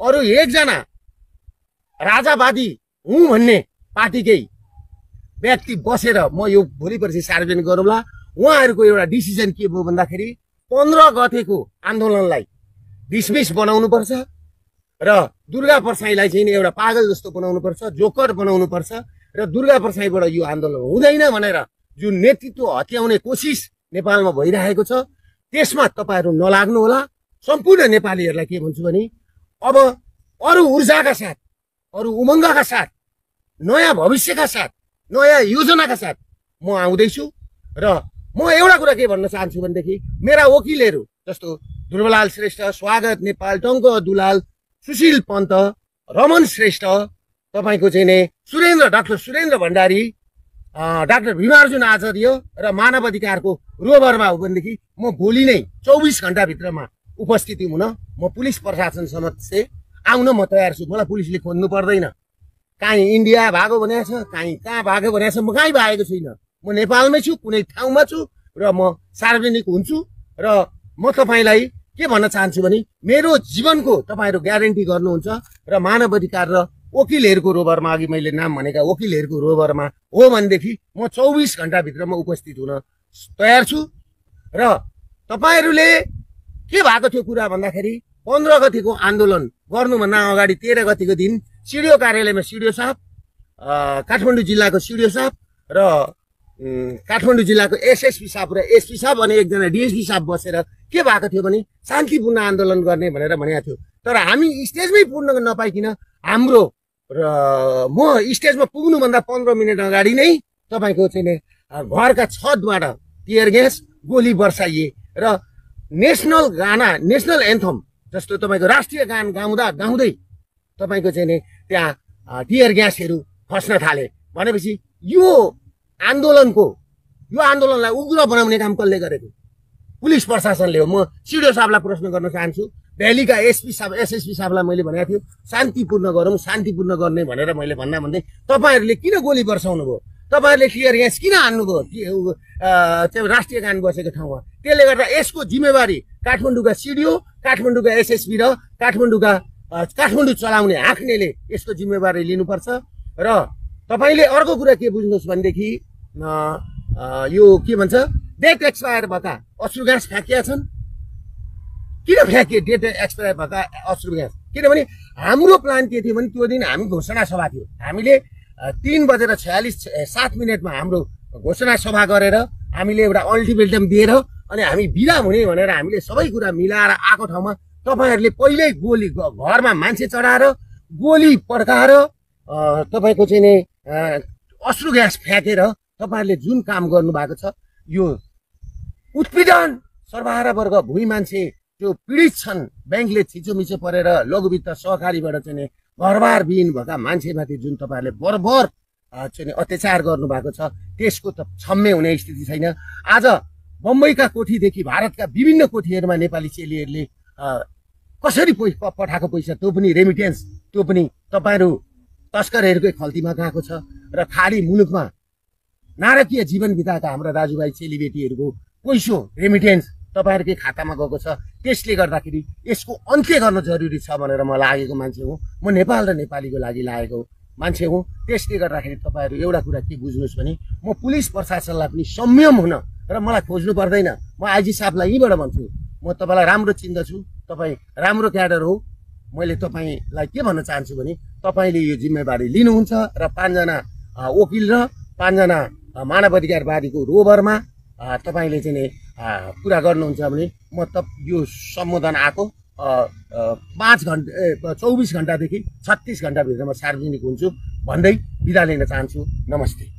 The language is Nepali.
अरू एकजना राजावादी हुँ भन्ने पार्टीकै व्यक्ति बसेर म यो भोलि पर्सि सार्वजनिक गरौँला। उहाँहरूको एउटा डिसिजन के भयो भन्दाखेरि 15 गतेको आन्दोलनलाई डिसमिस बनाउनुपर्छ र दुर्गा परसाईलाई चाहिँ एउटा पागल जस्तो बनाउनुपर्छ, जोकर बनाउनुपर्छ र दुर्गा परसाईबाट यो आन्दोलन हुँदैन भनेर जुन नेतृत्व हत्याउने कोसिस नेपालमा भइरहेको छ त्यसमा तपाईहरु नलाग्नु होला। सम्पूर्ण नेपालीहरुलाई के भन्छु भने अब अरु ऊर्जाका साथ, अरु उमङ्गका साथ, नयाँ भविष्यका साथ, नयाँ योजनाका साथ म आउँदैछु र म एउटा कुरा के भन्न चाहन्छु भनेदेखि मेरा वकिलहरु जस्तो ध्रुवलाल श्रेष्ठ, स्वागत नेपाल, टंक दुलाल, सुशील पन्त, रमन श्रेष्ठ, तपाईको चाहिँ नि डाक्टर सुरेन्द्र भण्डारी, डाक्टर भीमार्जुन आचार्य र मानव अधिकारको रोभरमा हो भनेदेखि म भोलि नै 24 घण्टा भित्रमा उपस्थिति हुन म पुलिस प्रशासन समक्ष आउन म तयार छु। मलाई पुलिसले खोज्नु पर्दैन। काहीँ इन्डिया भागो भनेको छ, काहीँ कहाँ भागो भनेको छ, म कहीँ भागेको छैन। म नेपालमै छु, कुनै ठाउँमा छु र म सार्वजनिक हुन्छु र म तपाईलाई के भन्न चाहन्छु भने मेरो जीवनको तपाईहरु ग्यारेन्टी गर्नुहुन्छ र मानव अधिकार र वकिलहरुको रोभरमा, अघि मैले नाम भनेका वकिलहरुको रोभरमा हो भनेदेखि म 24 घण्टा भित्रमा उपस्थित हुन तयार छु। र तपाईहरुले के भएको थियो कुरा भन्दाखेरि 15 गतेको आन्दोलन गर्नुभन्दा अगाडि 13 गतेको दिन सिडिओ कार्यालयमा सिडिओ साहब, काठमाडौँ जिल्लाको सिडिओ साहब र काठमाडौँ जिल्लाको एसएसपी साहब र एसपी साहब अनि एकजना डिएसपी साहब बसेर के भएको थियो भने शान्तिपूर्ण आन्दोलन गर्ने भनेर भनेको थियो। तर हामी स्टेजमै पुग्न नपाइकिन हाम्रो र म स्टेजमा पुग्नुभन्दा 15 मिनेट अगाडि नै तपाईको चाहिँ घरका छतबाट टियर ग्यास गोली बर्साइए र नेशनल गाना, नेशनल एन्थम जस्तो तपाईको राष्ट्रिय गान गाउँदा गाउँदै तपाईको चाहिँ त्यहाँ टियर ग्यासहरु खस्न थाले। भनेपछि यो आन्दोलनलाई उग्र बनाउने काम कसले गरेको? पुलिस प्रशासनले हो। म सिडिओ साहबलाई प्रश्न गर्न चाहन्छु। दिल्लीका एसपी साहब, एसएसपी साहबलाई मैले भनेको थियो शान्तिपूर्ण गरौँ, शान्तिपूर्ण गर्ने भनेर मैले भन्दै तपाईहरुले किन गोली बर्साउनु भयो? तपाईहरुले टियर ग्यास किन हान्नुभयो राष्ट्रिय गान बसेको ठाउँमा? त्यसले गर्दा यसको जिम्मेवारी काठमाडौँका सिडिओ, काठमाडौँका एसएसपी र काठमाडौँ चलाउने हाँक्नेले यसको जिम्मेवारी लिनुपर्छ। र तपाईले अर्को कुरा के बुझ्नुहोस् भनेदेखि यो के भन्छ डेट एक्सपायर भएका अश्रु ग्यास फ्याँकिया छन्। किन फ्याँकिए डेट एक्सपायर भएका अश्रु ग्यास? किनभने हाम्रो प्लान के थियो भने त्यो दिन हामी घोषणा सभा थियो। हामीले 3:46 हाम्रो घोषणा सभा गरेर हामीले एउटा अल्टिमेटम दिएर अनि हामी बिदा हुने भनेर हामीले सबै कुरा मिलाएर आएको ठाउँमा तपाईहरुले पहिल्यै गोली घरमा मान्छे चढाएर गोली पड्काएर तपाईको चाहिँ नि अश्रु ग्यास फ्याँकेर तपाईहरुले जुन काम गर्नु भएको छ यो उत्पीडन सर्वहारा वर्ग भूमि मान्छे जो पीडित छन्, बैंकले छिचोमिचो परेर लघुवित्त सहकारीबाट चाहिँ घरबार विहीन भएका मान्छेमाथि जुन तपाईहरुले बरबर चाहिँ अत्याचार गर्नु भएको छ त्यसको त क्षम्य हुने स्थिति छैन। आज बम्बईका कोठीदेखि भारतका विभिन्न कोठीहरुमा नेपाली चेलीहरुले कसरी पठाएको पैसा त्यो पनि रेमिटेन्स, त्यो पनि तपाईहरु तस्करहरुकै खल्तीमा गएको छ र खाडी मुलुकमा नारकीय जीवन बिताएका हाम्रा दाजुभाइ चेलीबेटीहरुको पैसो रेमिटेन्स तपाईहरुकै खातामा गएको छ। त्यसले गर्दाखेरि यसको अन्त्य गर्न जरुरी छ भनेर म लागेको मान्छे हुँ। म नेपाल र नेपालीको लागि लागेको मान्छे हुँ। त्यसले गर्दाखेरि तपाईहरु एउटा कुरा के बुझ्नुस् भने म पुलिस प्रशासनलाई पनि संयम हुन र मलाई खोज्नु पर्दैन। म आइजी साहबलाई यहीबाट भन्छु, म तपाईलाई राम्रो चिन्दछु, तपाई राम्रो क्याडर हो। मैले तपाईलाई के भन्न चाहन्छु भने तपाईले यो जिम्मेवारी लिनुहुन्छ र 5 जना वकिल र 5 जना मानव अधिकारवादीको रोभरमा तपाईले चाहिँ पुरा गर्नुहुन्छ भने म यो सम्बोधन आएको 24 घण्टादेखि 36 घण्टा भित्रमा सार्वजनिक हुन्छु भन्दै बिदा लिन चाहन्छु। नमस्ते।